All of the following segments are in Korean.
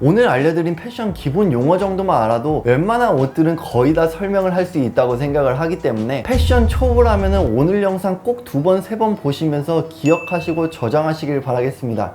오늘 알려드린 패션 기본 용어 정도만 알아도 웬만한 옷들은 거의 다 설명을 할 수 있다고 생각을 하기 때문에 패션 초보라면 오늘 영상 꼭 2번, 3번 보시면서 기억하시고 저장하시길 바라겠습니다.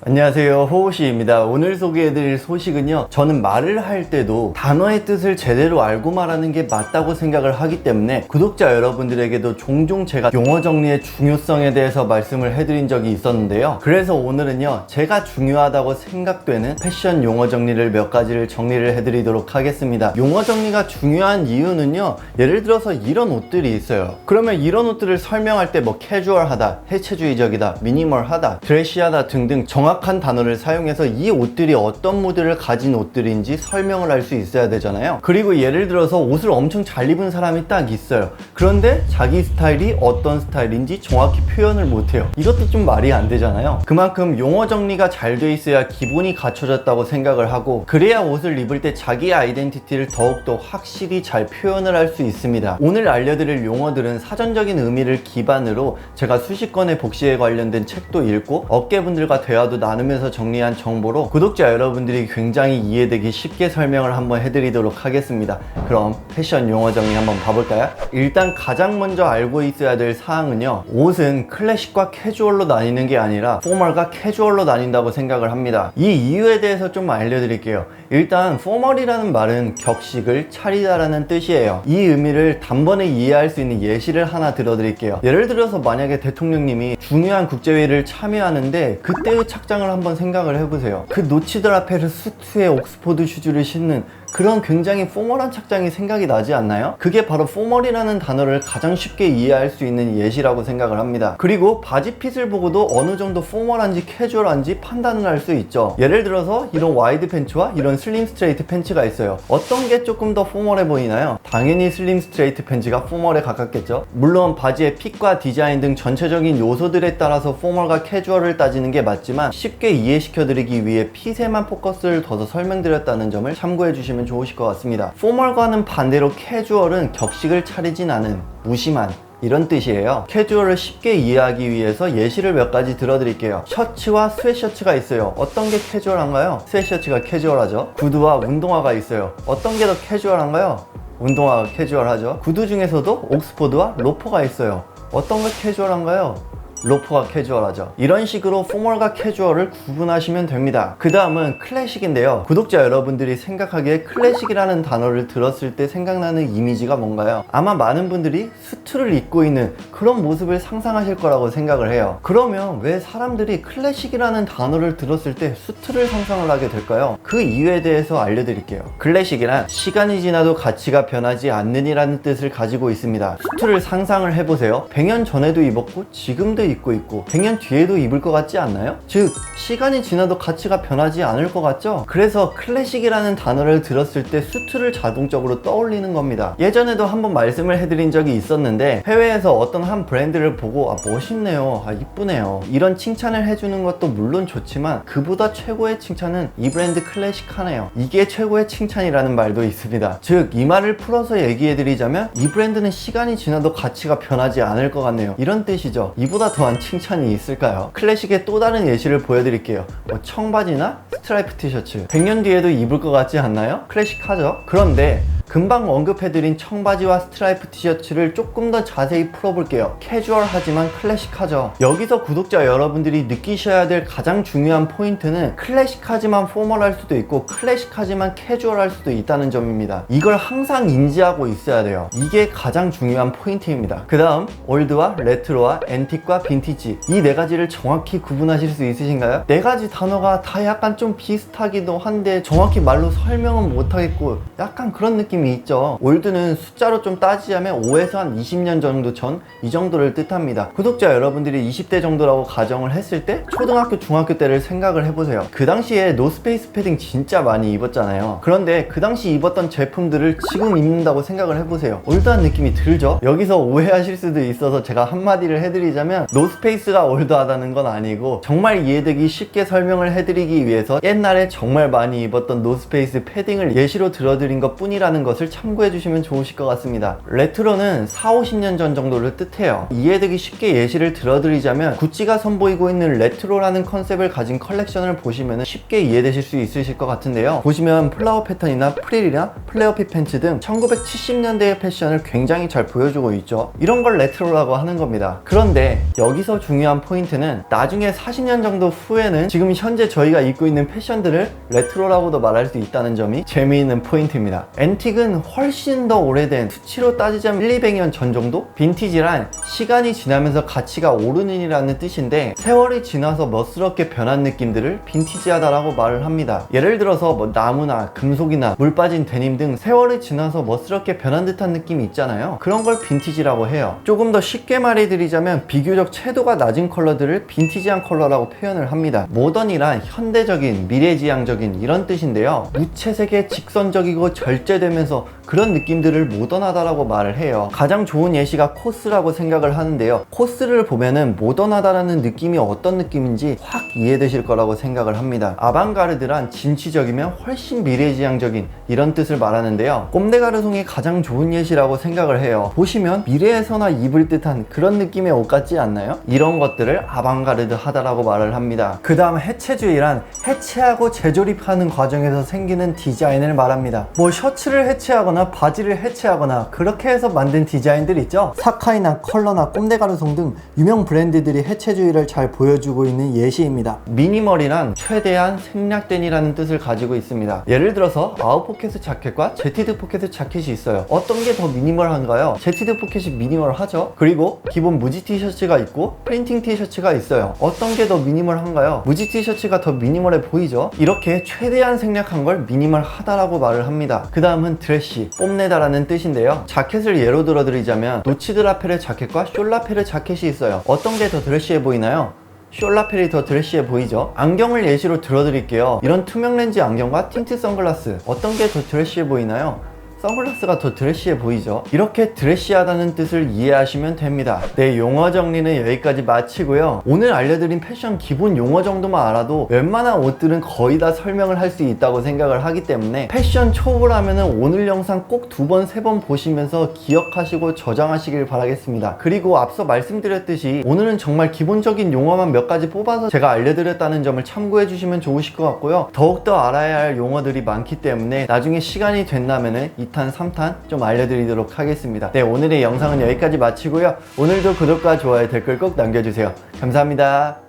안녕하세요, 호호씨입니다. 오늘 소개해드릴 소식은요, 저는 말을 할 때도 단어의 뜻을 제대로 알고 말하는 게 맞다고 생각을 하기 때문에 구독자 여러분들에게도 종종 제가 용어 정리의 중요성에 대해서 말씀을 해드린 적이 있었는데요. 그래서 오늘은요, 제가 중요하다고 생각되는 패션 용어 정리를 몇 가지를 정리를 해드리도록 하겠습니다. 용어 정리가 중요한 이유는요, 예를 들어서 이런 옷들이 있어요. 그러면 이런 옷들을 설명할 때 뭐 캐주얼하다, 해체주의적이다, 미니멀하다, 드레시하다 등등 정확한 단어를 사용해서 이 옷들이 어떤 무드를 가진 옷들인지 설명을 할 수 있어야 되잖아요. 그리고 예를 들어서 옷을 엄청 잘 입은 사람이 딱 있어요. 그런데 자기 스타일이 어떤 스타일인지 정확히 표현을 못해요. 이것도 좀 말이 안 되잖아요. 그만큼 용어 정리가 잘 돼 있어야 기본이 갖춰졌다고 생각을 하고, 그래야 옷을 입을 때 자기 아이덴티티를 더욱더 확실히 잘 표현을 할 수 있습니다. 오늘 알려드릴 용어들은 사전적인 의미를 기반으로 제가 수십 권의 복시에 관련된 책도 읽고 업계분들과 대화도 나누면서 정리한 정보로 구독자 여러분들이 굉장히 이해되기 쉽게 설명을 한번 해드리도록 하겠습니다. 그럼 패션 용어 정리 한번 봐볼까요? 일단 가장 먼저 알고 있어야 될 사항은요, 옷은 클래식과 캐주얼로 나뉘는 게 아니라 포멀과 캐주얼로 나뉜다고 생각을 합니다. 이 이유에 대해서 좀 알려드릴게요. 일단 포멀이라는 말은 격식을 차리다라는 뜻이에요. 이 의미를 단번에 이해할 수 있는 예시를 하나 들어드릴게요. 예를 들어서 만약에 대통령님이 중요한 국제회의를 참여하는데 그때의 착장을 한번 생각을 해보세요. 그 노치들 앞에 수트에 옥스포드 슈즈를 신는 그런 굉장히 포멀한 착장이 생각이 나지 않나요? 그게 바로 포멀이라는 단어를 가장 쉽게 이해할 수 있는 예시라고 생각을 합니다. 그리고 바지 핏을 보고도 어느 정도 포멀한지 캐주얼한지 판단을 할 수 있죠. 예를 들어서 이런 와이드 팬츠와 이런 슬림 스트레이트 팬츠가 있어요. 어떤 게 조금 더 포멀해 보이나요? 당연히 슬림 스트레이트 팬츠가 포멀에 가깝겠죠. 물론 바지의 핏과 디자인 등 전체적인 요소들에 따라서 포멀과 캐주얼을 따지는 게 맞지만, 쉽게 이해시켜드리기 위해 핏에만 포커스를 둬서 설명드렸다는 점을 참고해 주시면 좋으실 것 같습니다. 포멀과는 반대로 캐주얼은 격식을 차리진 않은, 무심한 이런 뜻이에요. 캐주얼을 쉽게 이해하기 위해서 예시를 몇 가지 들어드릴게요. 셔츠와 스웨셔츠가 있어요. 어떤 게 캐주얼한가요? 스웨셔츠가 캐주얼하죠. 구두와 운동화가 있어요. 어떤 게 더 캐주얼한가요? 운동화가 캐주얼하죠. 구두 중에서도 옥스포드와 로퍼가 있어요. 어떤 게 캐주얼한가요? 로퍼가 캐주얼하죠. 이런 식으로 포멀과 캐주얼을 구분하시면 됩니다. 그 다음은 클래식인데요. 구독자 여러분들이 생각하기에 클래식이라는 단어를 들었을 때 생각나는 이미지가 뭔가요? 아마 많은 분들이 수트를 입고 있는 그런 모습을 상상하실 거라고 생각을 해요. 그러면 왜 사람들이 클래식이라는 단어를 들었을 때 수트를 상상을 하게 될까요? 그 이유에 대해서 알려드릴게요. 클래식이란 시간이 지나도 가치가 변하지 않는이라는 뜻을 가지고 있습니다. 수트를 상상을 해보세요. 100년 전에도 입었고 지금도 입고 있고 100년 뒤에도 입을 것 같지 않나요? 즉, 시간이 지나도 가치가 변하지 않을 것 같죠? 그래서 클래식이라는 단어를 들었을 때 수트를 자동적으로 떠올리는 겁니다. 예전에도 한번 말씀을 해드린 적이 있었는데, 해외에서 어떤 한 브랜드를 보고 멋있네요, 이쁘네요, 이런 칭찬을 해주는 것도 물론 좋지만 그보다 최고의 칭찬은 이 브랜드 클래식하네요, 이게 최고의 칭찬이라는 말도 있습니다. 즉, 이 말을 풀어서 얘기해드리자면 이 브랜드는 시간이 지나도 가치가 변하지 않을 것 같네요, 이런 뜻이죠. 이보다 더한 칭찬이 있을까요? 클래식의 또 다른 예시를 보여드릴게요. 청바지나 스트라이프 티셔츠 100년 뒤에도 입을 것 같지 않나요? 클래식하죠? 그런데 금방 언급해드린 청바지와 스트라이프 티셔츠를 조금 더 자세히 풀어볼게요. 캐주얼하지만 클래식하죠. 여기서 구독자 여러분들이 느끼셔야 될 가장 중요한 포인트는 클래식하지만 포멀할 수도 있고 클래식하지만 캐주얼할 수도 있다는 점입니다. 이걸 항상 인지하고 있어야 돼요. 이게 가장 중요한 포인트입니다. 그 다음, 올드와 레트로와 앤틱과 빈티지, 이 네 가지를 정확히 구분하실 수 있으신가요? 네 가지 단어가 다 약간 좀 비슷하기도 한데 정확히 말로 설명은 못하겠고 약간 그런 느낌 느낌이 있죠. 올드는 숫자로 좀 따지자면 5에서 한 20년 정도 전 이 정도를 뜻합니다. 구독자 여러분들이 20대 정도라고 가정을 했을 때 초등학교 중학교 때를 생각을 해보세요. 그 당시에 노스페이스 패딩 진짜 많이 입었잖아요. 그런데 그 당시 입었던 제품들을 지금 입는다고 생각을 해보세요. 올드한 느낌이 들죠? 여기서 오해하실 수도 있어서 제가 한마디를 해드리자면 노스페이스가 올드하다는 건 아니고 정말 이해되기 쉽게 설명을 해드리기 위해서 옛날에 정말 많이 입었던 노스페이스 패딩을 예시로 들어드린 것 뿐이라는 것을 참고해 주시면 좋으실 것 같습니다. 레트로는 40-50년 전 정도를 뜻해요. 이해되기 쉽게 예시를 들어드리자면 구찌가 선보이고 있는 레트로라는 컨셉을 가진 컬렉션을 보시면 쉽게 이해되실 수 있으실 것 같은데요. 보시면 플라워 패턴이나 프릴이나 플레어핏 팬츠 등 1970년대의 패션을 굉장히 잘 보여주고 있죠. 이런 걸 레트로라고 하는 겁니다. 그런데 여기서 중요한 포인트는 나중에 40년 정도 후에는 지금 현재 저희가 입고 있는 패션들을 레트로라고도 말할 수 있다는 점이 재미있는 포인트입니다. 앤틱은 훨씬 더 오래된, 수치로 따지자면 100-200년 전 정도? 빈티지란 시간이 지나면서 가치가 오르는이라는 뜻인데 세월이 지나서 멋스럽게 변한 느낌들을 빈티지하다라고 말을 합니다. 예를 들어서 뭐 나무나 금속이나 물 빠진 데님 등 세월이 지나서 멋스럽게 변한 듯한 느낌이 있잖아요. 그런 걸 빈티지라고 해요. 조금 더 쉽게 말해드리자면 비교적 채도가 낮은 컬러들을 빈티지한 컬러라고 표현을 합니다. 모던이란 현대적인, 미래지향적인 이런 뜻인데요. 무채색에 직선적이고 절제되면서 그런 느낌들을 모던하다라고 말을 해요. 가장 좋은 예시가 코스라고 생각을 하는데요. 코스를 보면은 모던하다라는 느낌이 어떤 느낌인지 확 이해되실 거라고 생각을 합니다. 아방가르드란 진취적이면 훨씬 미래지향적인 이런 뜻을 말하는데요. 꼼데가르송이 가장 좋은 예시라고 생각을 해요. 보시면 미래에서나 입을 듯한 그런 느낌의 옷 같지 않나요? 이런 것들을 아방가르드 하다라고 말을 합니다. 그 다음 해체주의란 해체하고 재조립하는 과정에서 생기는 디자인을 말합니다. 뭐 셔츠를 해체하거나 바지를 해체하거나 그렇게 해서 만든 디자인들 있죠? 사카이나 컬러나 꼼데가르송 등 유명 브랜드들이 해체주의를 잘 보여주고 있는 예시입니다. 미니멀이란 최대한 생략된이라는 뜻을 가지고 있습니다. 예를 들어서 아웃포켓 자켓과 제티드 포켓 자켓이 있어요. 어떤 게 더 미니멀한가요? 제티드 포켓이 미니멀하죠? 그리고 기본 무지 티셔츠가 있고 프린팅 티셔츠가 있어요. 어떤 게 더 미니멀한가요? 무지 티셔츠가 더 미니멀해 보이죠? 이렇게 최대한 생략한 걸 미니멀하다라고 말을 합니다. 그 다음은 드레시, 뽐내다라는 뜻인데요. 자켓을 예로 들어드리자면 노치드 라페르 자켓과 숄라페르 자켓이 있어요. 어떤 게 더 드레시해 보이나요? 숄라펠이 더 드레시해 보이죠? 안경을 예시로 들어드릴게요. 이런 투명 렌즈 안경과 틴트 선글라스 어떤 게 더 드레시해 보이나요? 선글라스가 더 드레시해 보이죠? 이렇게 드레시하다는 뜻을 이해하시면 됩니다. 네, 용어 정리는 여기까지 마치고요. 오늘 알려드린 패션 기본 용어 정도만 알아도 웬만한 옷들은 거의 다 설명을 할 수 있다고 생각을 하기 때문에 패션 초보라면 오늘 영상 꼭 2번, 3번 보시면서 기억하시고 저장하시길 바라겠습니다. 그리고 앞서 말씀드렸듯이 오늘은 정말 기본적인 용어만 몇 가지 뽑아서 제가 알려드렸다는 점을 참고해 주시면 좋으실 것 같고요. 더욱더 알아야 할 용어들이 많기 때문에 나중에 시간이 된다면 2탄, 3탄 좀 알려드리도록 하겠습니다. 네, 오늘의 영상은 여기까지 마치고요. 오늘도 구독과 좋아요, 댓글 꼭 남겨주세요. 감사합니다.